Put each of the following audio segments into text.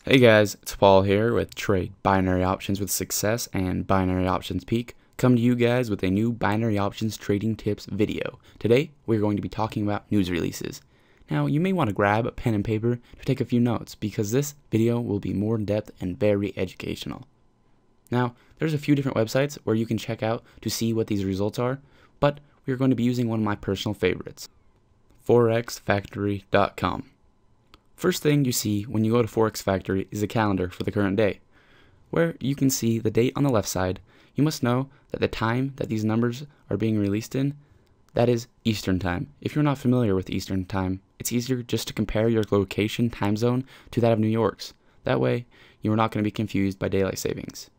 Hey guys, it's Paul here with Trade Binary Options with Success and Binary Options Peak, coming to you guys with a new binary options trading tips video. Today, we're going to be talking about news releases. Now, you may want to grab a pen and paper to take a few notes because this video will be more in-depth and very educational. Now, there's a few different websites where you can check out to see what these results are, but we're going to be using one of my personal favorites, forexfactory.com. First thing you see when you go to Forex Factory is a calendar for the current day, where you can see the date on the left side. You must know that the time that these numbers are being released in, that is Eastern Time. If you're not familiar with Eastern Time, it's easier just to compare your location time zone to that of New York's. That way, you're not going to be confused by daylight savings.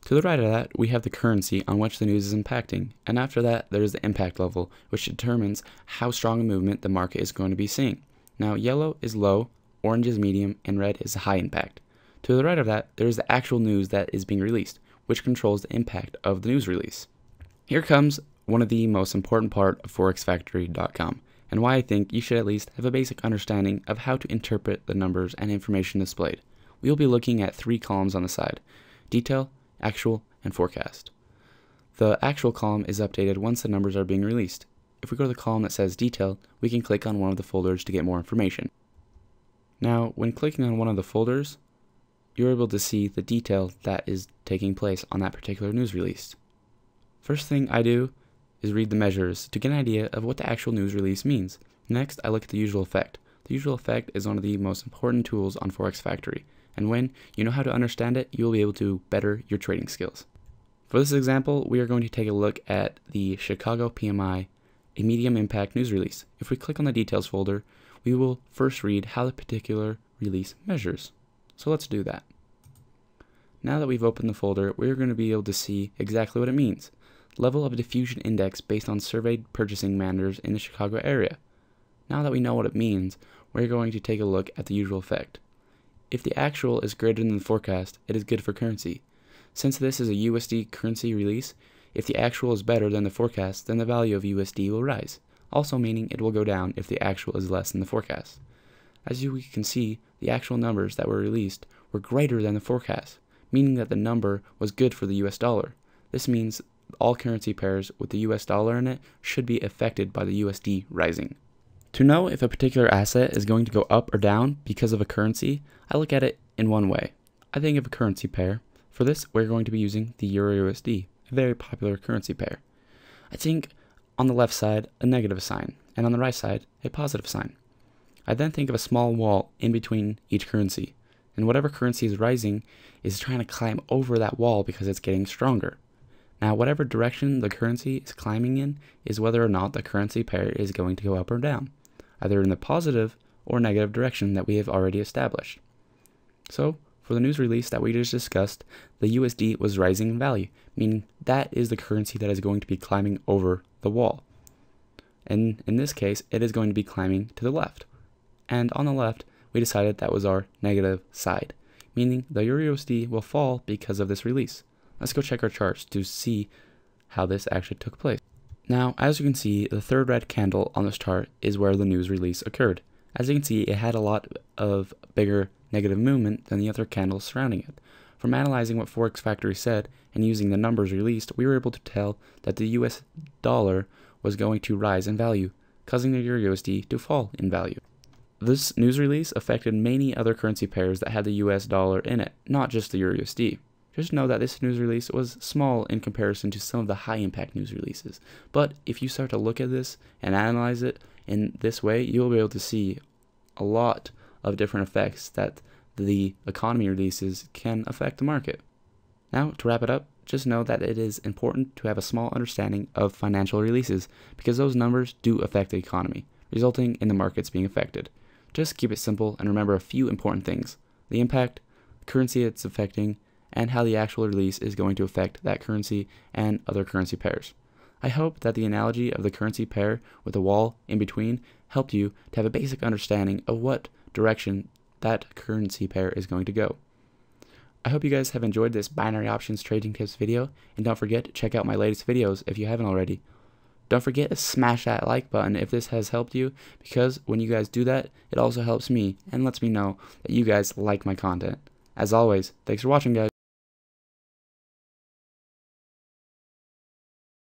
To the right of that, we have the currency on which the news is impacting, and after that, there is the impact level, which determines how strong a movement the market is going to be seeing. Now, yellow is low, orange is medium, and red is high impact. To the right of that, there is the actual news that is being released, which controls the impact of the news release. Here comes one of the most important part of forexfactory.com, and why I think you should at least have a basic understanding of how to interpret the numbers and information displayed. We will be looking at three columns on the side: detail, actual, and forecast. The actual column is updated once the numbers are being released. If we go to the column that says detail, we can click on one of the folders to get more information. Now, when clicking on one of the folders, you're able to see the detail that is taking place on that particular news release. First thing I do is read the measures to get an idea of what the actual news release means. Next, I look at the usual effect. The usual effect is one of the most important tools on Forex Factory, and when you know how to understand it, you will be able to better your trading skills. For this example, we are going to take a look at the Chicago PMI, a medium impact news release. If we click on the details folder, we will first read how the particular release measures. So let's do that. Now that we've opened the folder, we're going to be able to see exactly what it means. Level of diffusion index based on surveyed purchasing managers in the Chicago area. Now that we know what it means, we're going to take a look at the usual effect. If the actual is greater than the forecast, it is good for currency. Since this is a USD currency release, if the actual is better than the forecast, then the value of USD will rise, also meaning it will go down if the actual is less than the forecast. As you can see, the actual numbers that were released were greater than the forecast, meaning that the number was good for the US dollar. This means all currency pairs with the US dollar in it should be affected by the USD rising. To know if a particular asset is going to go up or down because of a currency, I look at it in one way. I think of a currency pair. For this, we're going to be using the Euro-USD, a very popular currency pair. I think on the left side a negative sign, and on the right side a positive sign. I then think of a small wall in between each currency, and whatever currency is rising is trying to climb over that wall because it's getting stronger. Now, whatever direction the currency is climbing in is whether or not the currency pair is going to go up or down, either in the positive or negative direction that we have already established. So, for the news release that we just discussed, the USD was rising in value, meaning that is the currency that is going to be climbing over the wall. And in this case, it is going to be climbing to the left. And on the left, we decided that was our negative side, meaning the Euro-USD will fall because of this release. Let's go check our charts to see how this actually took place. Now, as you can see, the third red candle on this chart is where the news release occurred. As you can see, it had a lot of bigger negative movement than the other candles surrounding it. From analyzing what Forex Factory said and using the numbers released, we were able to tell that the US dollar was going to rise in value, causing the Euro-USD to fall in value. This news release affected many other currency pairs that had the US dollar in it, not just the Euro-USD. Just know that this news release was small in comparison to some of the high-impact news releases. But if you start to look at this and analyze it in this way, you'll be able to see a lot of different effects that the economy releases can affect the market. Now, to wrap it up, just know that it is important to have a small understanding of financial releases because those numbers do affect the economy, resulting in the markets being affected. Just keep it simple and remember a few important things: the impact, the currency it's affecting, and how the actual release is going to affect that currency and other currency pairs. I hope that the analogy of the currency pair with a wall in between helped you to have a basic understanding of what direction that currency pair is going to go. I hope you guys have enjoyed this binary options trading tips video, and don't forget to check out my latest videos if you haven't already. Don't forget to smash that like button if this has helped you, because when you guys do that, it also helps me and lets me know that you guys like my content. As always, thanks for watching, guys.